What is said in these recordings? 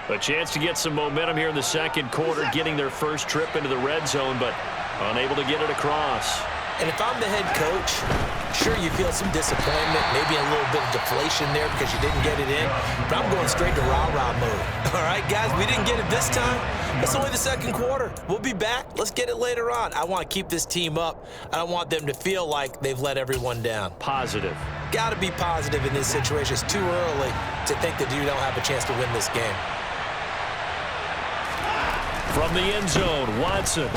A chance to get some momentum here in the second quarter, getting their first trip into the red zone, but unable to get it across. And if I'm the head coach, sure, you feel some disappointment, maybe a little bit of deflation there because you didn't get it in, but I'm going straight to rah-rah mode. All right, guys, we didn't get it this time. It's only the second quarter. We'll be back. Let's get it later on. I want to keep this team up. I don't want them to feel like they've let everyone down. Positive. Got to be positive in this situation. It's too early to think that you don't have a chance to win this game. From the end zone, Watson.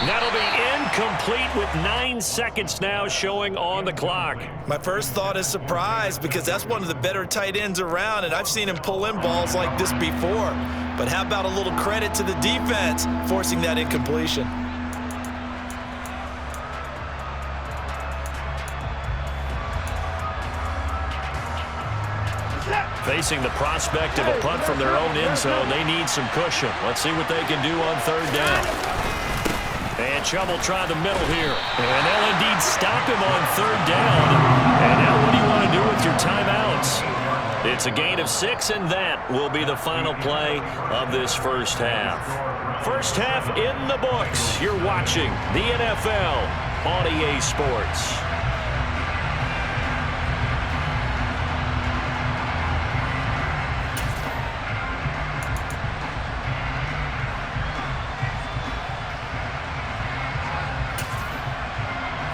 That'll be incomplete with 9 seconds now showing on the clock. My first thought is surprise because that's one of the better tight ends around, and I've seen him pull in balls like this before. But how about a little credit to the defense forcing that incompletion? Facing the prospect of a punt from their own end zone, they need some cushion. Let's see what they can do on third down. And Chubb will try the middle here. And they'll indeed stop him on third down. And now what do you want to do with your timeouts? It's a gain of 6, and that will be the final play of this first half. First half in the books. You're watching the NFL on EA Sports.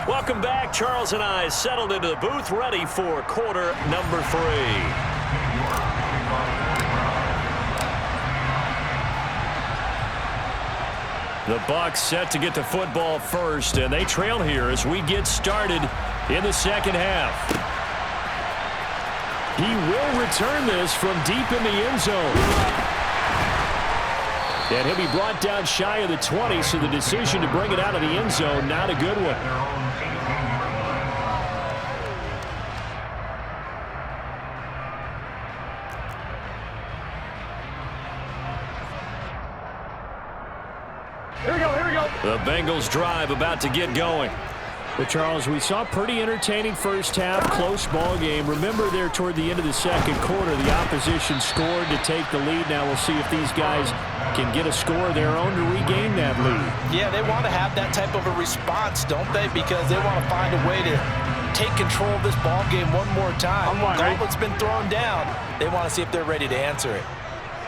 Welcome back. Charles and I settled into the booth, ready for quarter number 3. The Bucs set to get the football first, and they trail here as we get started in the second half. He will return this from deep in the end zone. And he'll be brought down shy of the 20, so the decision to bring it out of the end zone, not a good one. The Bengals drive about to get going. But, Charles, we saw a pretty entertaining first half, close ball game. Remember there toward the end of the second quarter, the opposition scored to take the lead. Now we'll see if these guys can get a score of their own to regain that lead. Yeah, they want to have that type of a response, don't they? Because they want to find a way to take control of this ball game one more time. Gauntlet's been thrown down. They want to see if they're ready to answer it.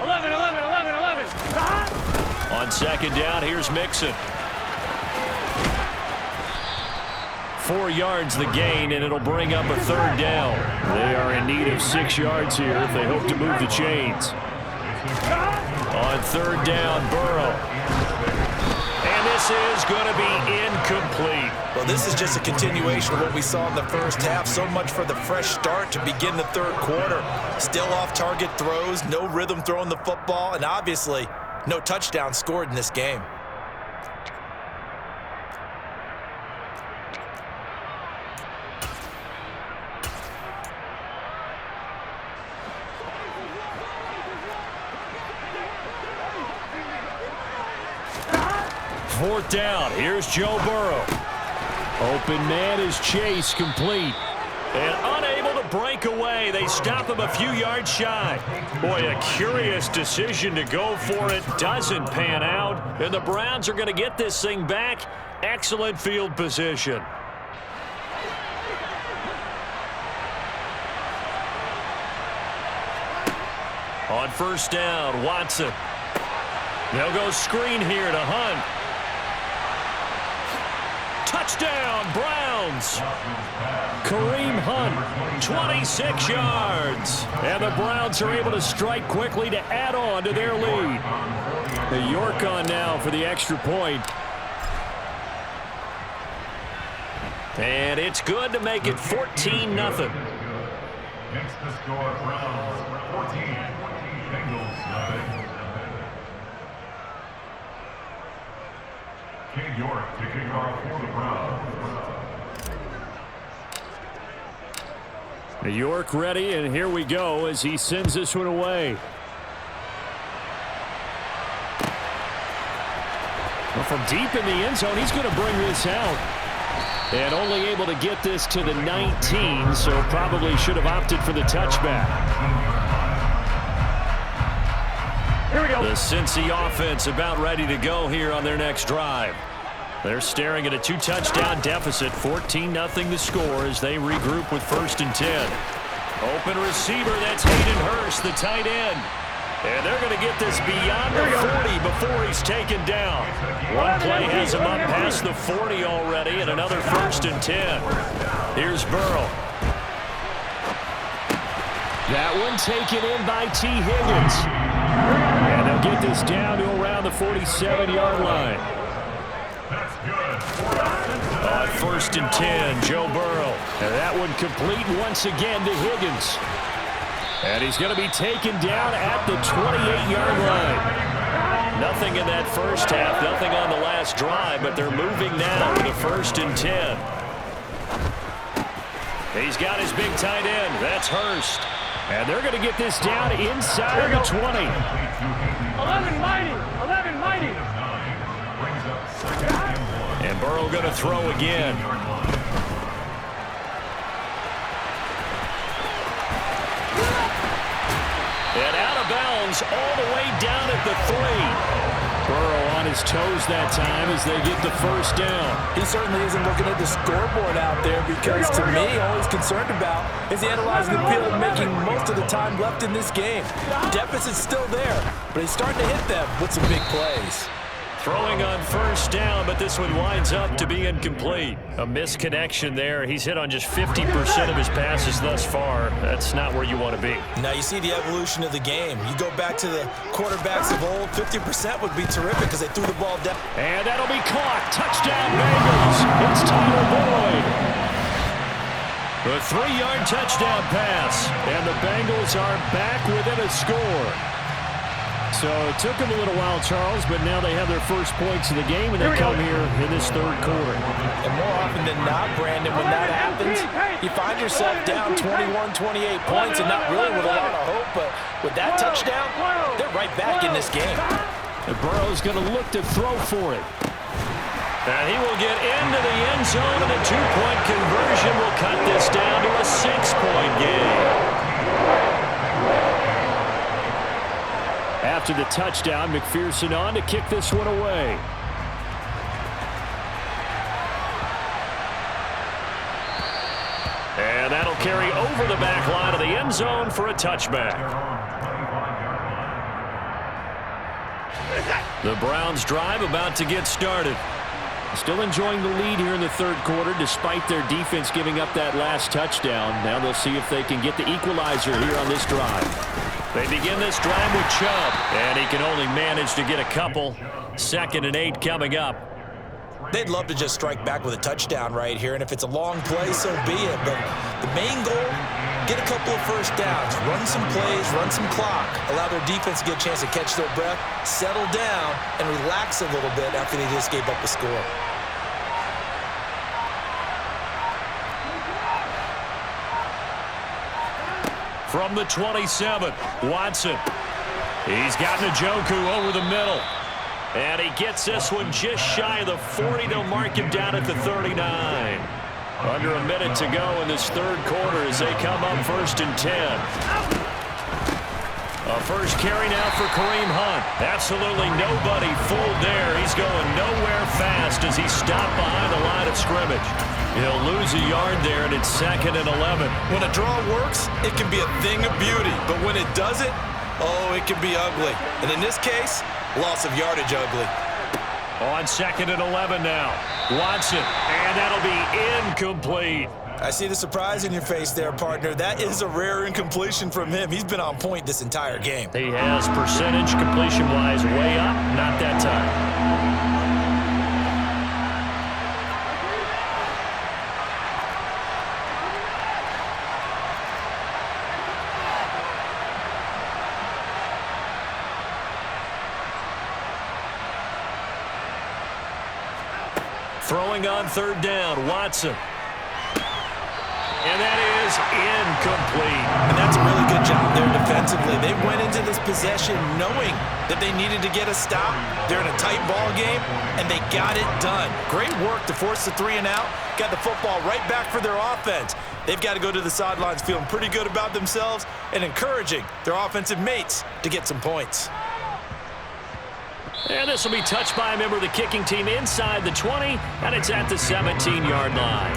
11. On second down, here's Mixon. 4 yards the gain, and it'll bring up a third down. They are in need of 6 yards here if they hope to move the chains. On third down, Burrow. And this is going to be incomplete. Well, this is just a continuation of what we saw in the first half. So much for the fresh start to begin the third quarter. Still off-target throws, no rhythm throwing the football, and obviously no touchdown scored in this game. Fourth down. Here's Joe Burrow. Open man is Chase, complete. And unable to break away. They stop him a few yards shy. Boy, a curious decision to go for it. Doesn't pan out. And the Browns are going to get this thing back. Excellent field position. On first down, Watson. They'll go screen here to Hunt. Touchdown, Browns. Kareem Hunt, 26 yards. And the Browns are able to strike quickly to add on to their lead. The York on now for the extra point. And it's good to make it 14-0. Next to score, Browns 14, Bengals 9. King York to kick off for the Browns. New York ready, and here we go as he sends this one away. Well, from deep in the end zone, he's going to bring this out. And only able to get this to the 19, so probably should have opted for the touchback. The Cincy offense about ready to go here on their next drive. They're staring at a 2-touchdown deficit, 14-0 the score as they regroup with 1st and 10. Open receiver, that's Hayden Hurst, the tight end. And they're going to get this beyond the 40 before he's taken down. One play has him up past the 40 already, and another 1st and 10. Here's Burrow. That one taken in by T. Higgins. And they'll get this down to around the 47-yard line. On 1st and 10, Joe Burrow. And that one complete once again to Higgins. And he's going to be taken down at the 28-yard line. Nothing in that first half, nothing on the last drive, but they're moving now with a 1st and 10. He's got his big tight end. That's Hurst. And they're going to get this down inside the 20. 11 mighty. 11 mighty. And Burrow going to throw again. And out of bounds all the way down at the 3. Burrow on his toes that time as they get the 1st down. He certainly isn't looking at the scoreboard out there because, to me, all he's concerned about is analyzing the field and making most of the time left in this game. Deficit's still there, but he's starting to hit them with some big plays. Throwing on 1st down, but this one winds up to be incomplete. A misconnection there. He's hit on just 50% of his passes thus far. That's not where you want to be. Now you see the evolution of the game. You go back to the quarterbacks of old, 50% would be terrific because they threw the ball down. And that'll be caught. Touchdown Bengals. It's Tyler Boyd. A 3-yard touchdown pass. And the Bengals are back within a score. So it took them a little while, Charles, but now they have their first points of the game, and they come here in this 3rd quarter. And more often than not, Brandon, when that happens, you find yourself down 21, 28 points and not really with a lot of hope, but with that touchdown, they're right back in this game. And Burrow's going to look to throw for it. And he will get into the end zone, and a 2-point conversion will cut this down to a 6-point game. After the touchdown, McPherson on to kick this one away. And that'll carry over the back line of the end zone for a touchback. The Browns drive about to get started. Still enjoying the lead here in the 3rd quarter despite their defense giving up that last touchdown. Now they'll see if they can get the equalizer here on this drive. They begin this drive with Chubb, and he can only manage to get a couple. 2nd and 8 coming up. They'd love to just strike back with a touchdown right here, and if it's a long play, so be it. But the main goal, get a couple of 1st downs, run some plays, run some clock, allow their defense to get a chance to catch their breath, settle down, and relax a little bit after they just gave up the score. From the 27, Watson. He's got Njoku over the middle. And he gets this one just shy of the 40. They'll mark him down at the 39. Under a minute to go in this 3rd quarter as they come up 1st and 10. A first carry now for Kareem Hunt. Absolutely nobody fooled there. He's going nowhere fast as he's stopped behind the line of scrimmage. He'll lose a yard there, and it's 2nd and 11. When a draw works, it can be a thing of beauty. But when it doesn't, oh, it can be ugly. And in this case, loss of yardage ugly. On 2nd and 11 now. Watson, and that'll be incomplete. I see the surprise in your face there, partner. That is a rare incompletion from him. He's been on point this entire game. He has percentage completion-wise way up, not that time. Throwing on 3rd down, Watson. And that is incomplete. And that's a really good job there defensively. They went into this possession knowing that they needed to get a stop. They're in a tight ball game, and they got it done. Great work to force the 3 and out. Got the football right back for their offense. They've got to go to the sidelines feeling pretty good about themselves and encouraging their offensive mates to get some points. And this will be touched by a member of the kicking team inside the 20, and it's at the 17-yard line.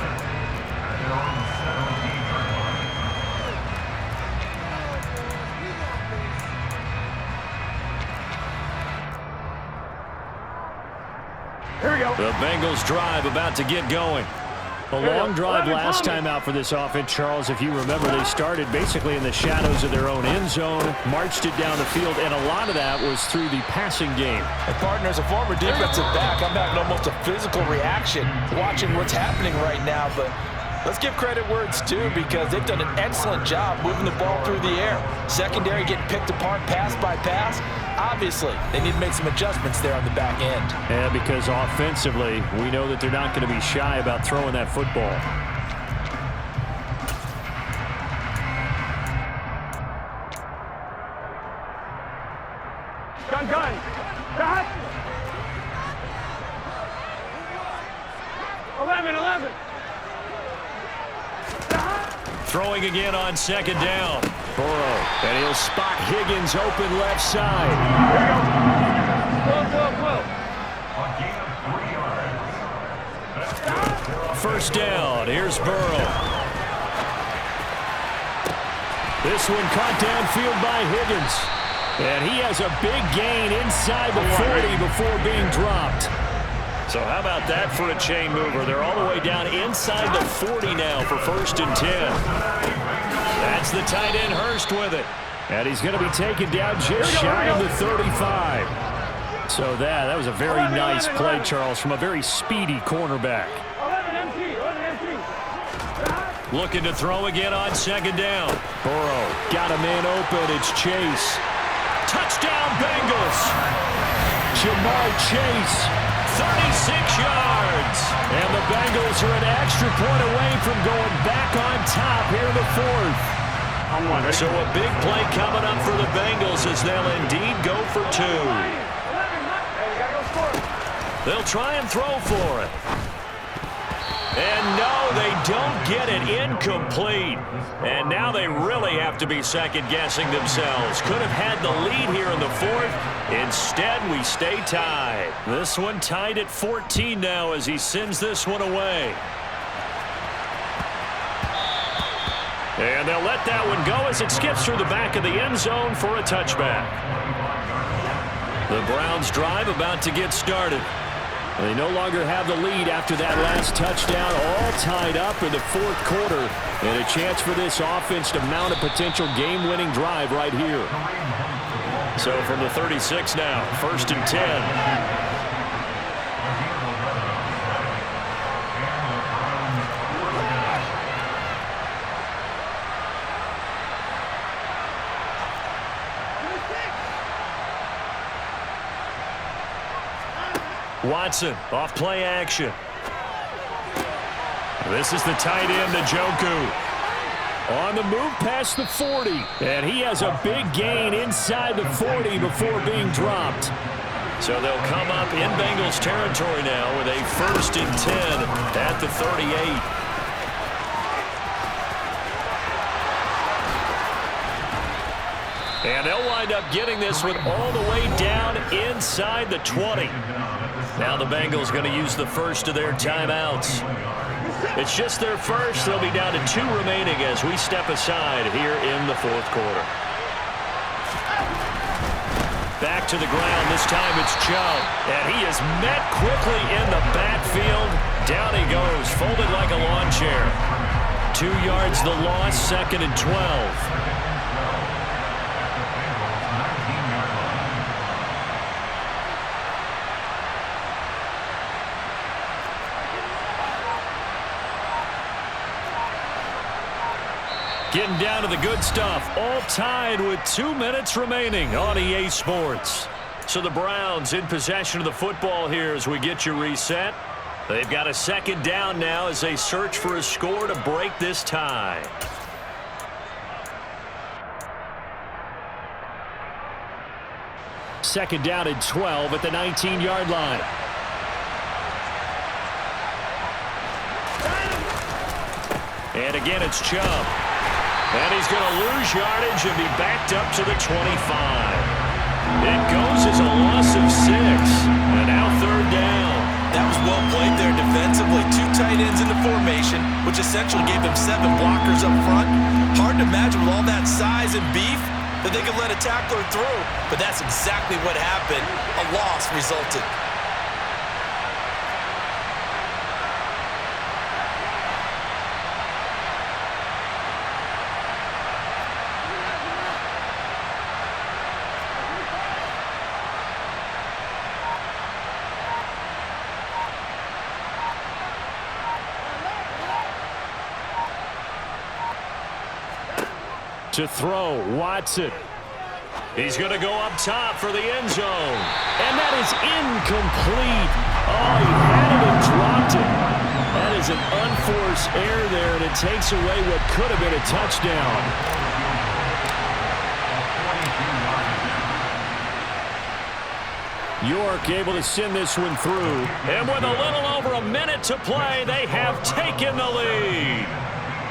Here we go. The Bengals drive about to get going. A long drive last time out for this offense, Charles. If you remember, they started basically in the shadows of their own end zone, marched it down the field, and a lot of that was through the passing game. And partner, as a former defensive back, I'm having almost a physical reaction watching what's happening right now. But let's give credit where it's due, because they've done an excellent job moving the ball through the air. Secondary getting picked apart pass by pass. Obviously, they need to make some adjustments there on the back end. Yeah, because offensively, we know that they're not going to be shy about throwing that football. Gun. Stop. 11. Throwing again on second down. Burrow, and he'll spot Higgins open left side. Whoa. A gain of 3 yards. First down, here's Burrow. This one caught downfield by Higgins. And he has a big gain inside the 40 before being dropped. So how about that for a chain mover? They're all the way down inside the 40 now for 1st and 10. That's the tight end Hurst with it. And he's going to be taken down just shy of the 35. So that was a very nice play, Charles, from a very speedy cornerback. 11 MT. Looking to throw again on second down. Burrow got a man open. It's Chase. Touchdown, Bengals. Jamar Chase, 36 yards. And the Bengals are an extra point away from going back on top here in the 4th. So a big play coming up for the Bengals as they'll indeed go for 2. They'll try and throw for it. And no, they don't get it. Incomplete. And now they really have to be second-guessing themselves. Could have had the lead here in the 4th. Instead, we stay tied. This one tied at 14 now as he sends this one away. And they'll let that one go as it skips through the back of the end zone for a touchback. The Browns drive about to get started. They no longer have the lead after that last touchdown, all tied up in the 4th quarter. And a chance for this offense to mount a potential game-winning drive right here. So from the 36 now, 1st and 10. Watson, off play action. This is the tight end, Njoku. On the move past the 40. And he has a big gain inside the 40 before being dropped. So they'll come up in Bengals territory now with a 1st and 10 at the 38. And they'll wind up getting this one all the way down inside the 20. Now the Bengals going to use the first of their timeouts. It's just their first. They'll be down to 2 remaining as we step aside here in the 4th quarter. Back to the ground. This time it's Chubb. And he is met quickly in the backfield. Down he goes, folded like a lawn chair. 2 yards the loss, 2nd and 12. Getting down to the good stuff, all tied with 2 minutes remaining on EA Sports. So the Browns in possession of the football here as we get you reset. They've got a 2nd down now as they search for a score to break this tie. Second down and 12 at the 19-yard line. And again, it's Chubb. And he's going to lose yardage and be backed up to the 25. It goes as a loss of 6. And now third down. That was well played there defensively. 2 tight ends in the formation, which essentially gave them 7 blockers up front. Hard to imagine with all that size and beef that they could let a tackler through. But that's exactly what happened. A loss resulted. To throw, Watson. He's going to go up top for the end zone. And that is incomplete. Oh, he had it and dropped it. That is an unforced error there, and it takes away what could have been a touchdown. York able to send this one through. And with a little over a minute to play, they have taken the lead.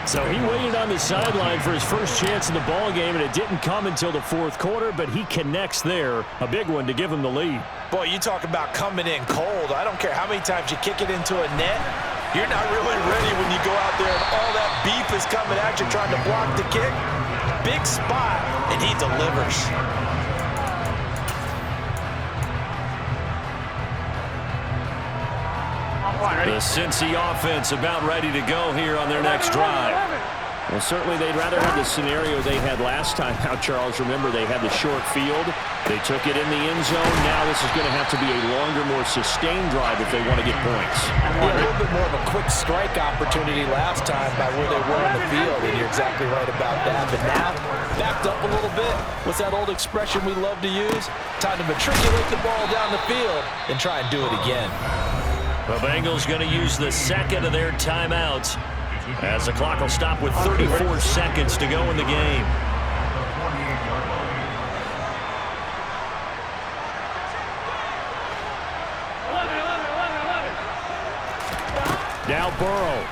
So he waited on the sideline for his first chance in the ball game, and it didn't come until the fourth quarter, but he connects there. A big one to give him the lead. Boy, you talk about coming in cold. I don't care how many times you kick it into a net. You're not really ready when you go out there and all that beef is coming at you trying to block the kick. Big spot, and he delivers. The Cincy offense about ready to go here on their next drive. Well, certainly they'd rather have the scenario they had last time out, Charles. Remember, they had the short field. They took it in the end zone. Now this is going to have to be a longer, more sustained drive if they want to get points. Yeah, a little bit more of a quick strike opportunity last time by where they were on the field, and you're exactly right about that. But now, backed up a little bit. What's that old expression we love to use? Time to matriculate the ball down the field and try and do it again. The Bengals going to use the second of their timeouts as the clock will stop with 34 seconds to go in the game. Now Burrow.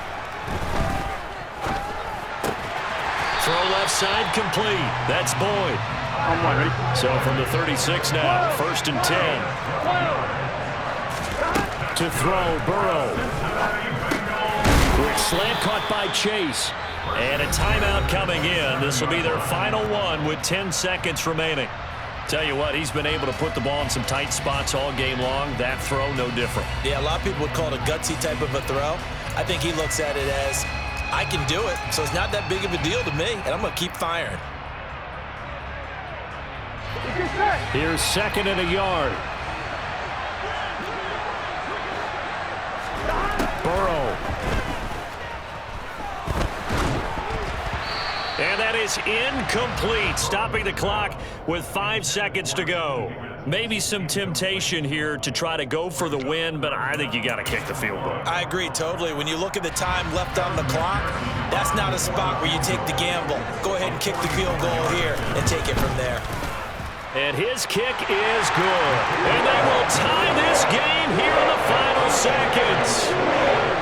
Throw left side complete. That's Boyd. So from the 36 now, 1st and 10. To throw, Burrow. Quick slant caught by Chase. And a timeout coming in. This will be their final one with 10 seconds remaining. Tell you what, he's been able to put the ball in some tight spots all game long. That throw, no different. Yeah, a lot of people would call it a gutsy type of a throw. I think he looks at it as, I can do it, so it's not that big of a deal to me, and I'm going to keep firing. Here's 2nd and a yard. Burrow. And that is incomplete, stopping the clock with 5 seconds to go. Maybe some temptation here to try to go for the win, but I think you got to kick the field goal. I agree totally. When you look at the time left on the clock, that's not a spot where you take the gamble. Go ahead and kick the field goal here and take it from there. And his kick is good. And they will tie this game here in the final seconds.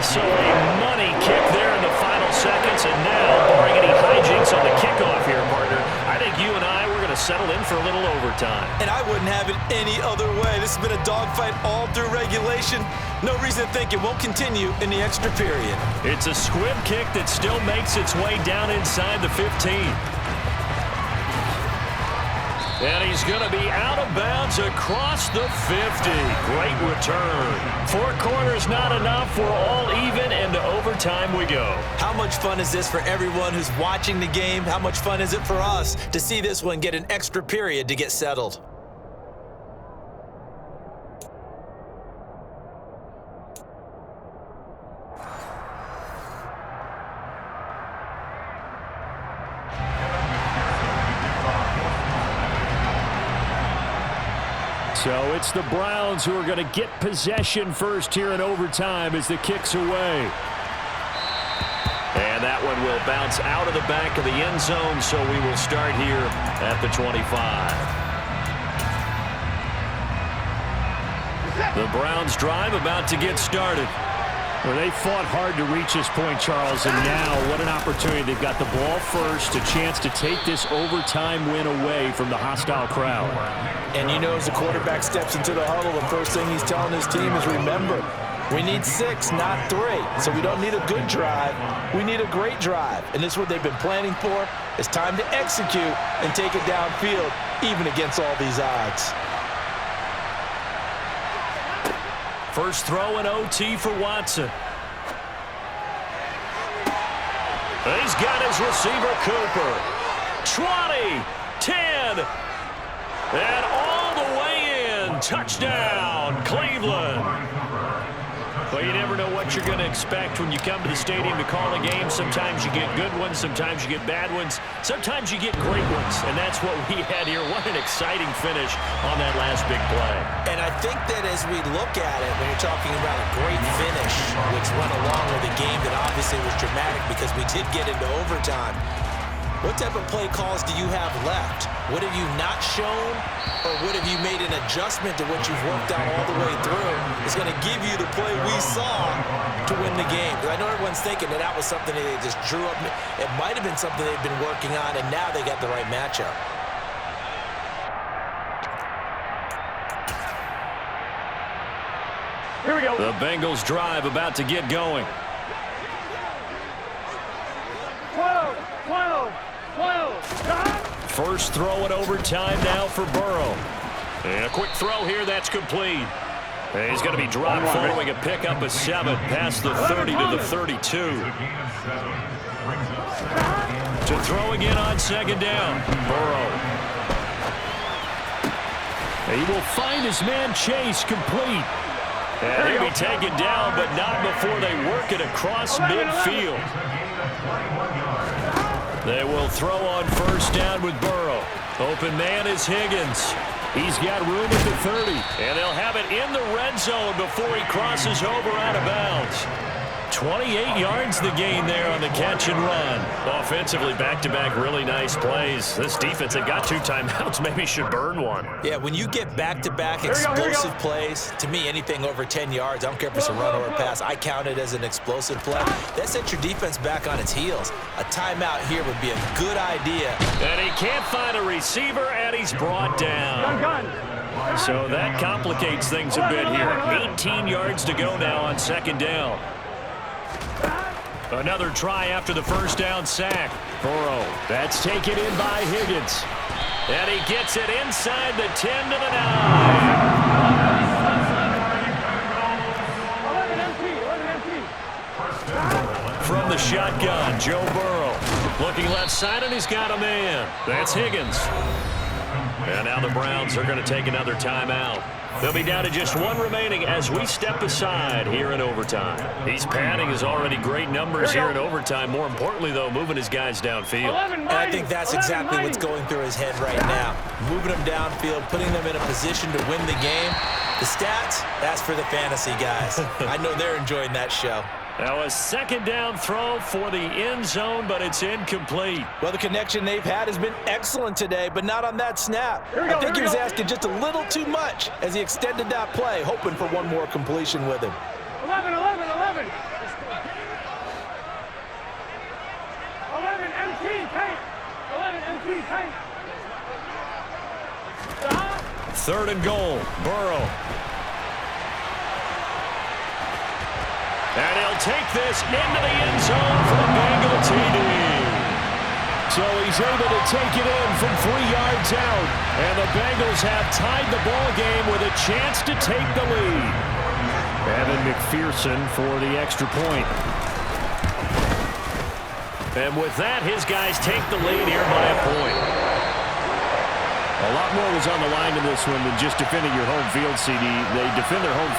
So a money kick there in the final seconds. And now, barring any hijinks on the kickoff here, partner, I think you and I, we're going to settle in for a little overtime. And I wouldn't have it any other way. This has been a dogfight all through regulation. No reason to think it won't continue in the extra period. It's a squib kick that still makes its way down inside the 15. And he's going to be out of bounds across the 50. Great return. 4 quarters not enough. We're all even, and to overtime we go. How much fun is this for everyone who's watching the game? How much fun is it for us to see this one get an extra period to get settled? So it's the Browns who are going to get possession first here in overtime as the kick's away. And that one will bounce out of the back of the end zone, so we will start here at the 25. The Browns drive about to get started. Well, they fought hard to reach this point, Charles, and now what an opportunity. They've got the ball first, a chance to take this overtime win away from the hostile crowd. And you know, as the quarterback steps into the huddle, the first thing he's telling his team is, remember, we need 6, not 3. So we don't need a good drive. We need a great drive. And this is what they've been planning for. It's time to execute and take it downfield, even against all these odds. First throw in OT for Watson. He's got his receiver, Cooper. 20, 10, and all the way in. Touchdown, Cleveland. Well, you never know what you're going to expect when you come to the stadium to call a game. Sometimes you get good ones, sometimes you get bad ones, sometimes you get great ones, and that's what we had here. What an exciting finish on that last big play. And I think that as we look at it, when you're talking about a great finish, which went along with a game that obviously was dramatic because we did get into overtime, what type of play calls do you have left? What have you not shown, or what have you made an adjustment to what you've worked out all the way through? It's going to give you the play we saw to win the game. Because I know everyone's thinking that was something that they just drew up. It might have been something they've been working on, and now they got the right matchup. Here we go. The Bengals drive about to get going. 12, 12, 12. First throw in overtime now for Burrow. And a quick throw here, that's complete. And he's going to be dropped following a pickup of 7 past the 30 to the 32. To throw again on second down. Burrow. He will find his man Chase complete. And he'll be taken down, but not before they work it across midfield. They will throw on first down with Burrow. Open man is Higgins. He's got room at the 30. And they'll have it in the red zone before he crosses over out of bounds. 28 yards the gain there on the catch and run. Offensively, back-to-back really nice plays. This defense, they've got 2 timeouts, maybe should burn one. Yeah, when you get back-to-back explosive plays, to me, anything over 10 yards, I don't care if it's a run or a pass, I count it as an explosive play. That sets your defense back on its heels. A timeout here would be a good idea. And he can't find a receiver, and he's brought down. So that complicates things a bit here. 18 yards to go now on second down. Another try after the first down sack. Burrow, that's taken in by Higgins. And he gets it inside the 10 to the 9. From the shotgun, Joe Burrow. Looking left side, and he's got a man. That's Higgins. And now the Browns are going to take another timeout. They'll be down to just 1 remaining as we step aside here in overtime. He's padding his already great numbers here in overtime. More importantly, though, moving his guys downfield. And I think that's exactly what's going through his head right now. Moving them downfield, putting them in a position to win the game. The stats, that's for the fantasy guys. I know they're enjoying that show. Now a second down throw for the end zone, but it's incomplete. Well, the connection they've had has been excellent today, but not on that snap. I think he was asking just a little too much as he extended that play, hoping for one more completion with him. 11, 11, 11. 11 MT, tight. 11 MT, tight. Third and goal, Burrow. And he'll take this into the end zone for the Bengal TD. So he's able to take it in from 3 yards out. And the Bengals have tied the ball game with a chance to take the lead. Evan McPherson for the extra point. And with that, his guys take the lead here by a point. A lot more was on the line in this one than just defending your home field, CD. They defend their home field.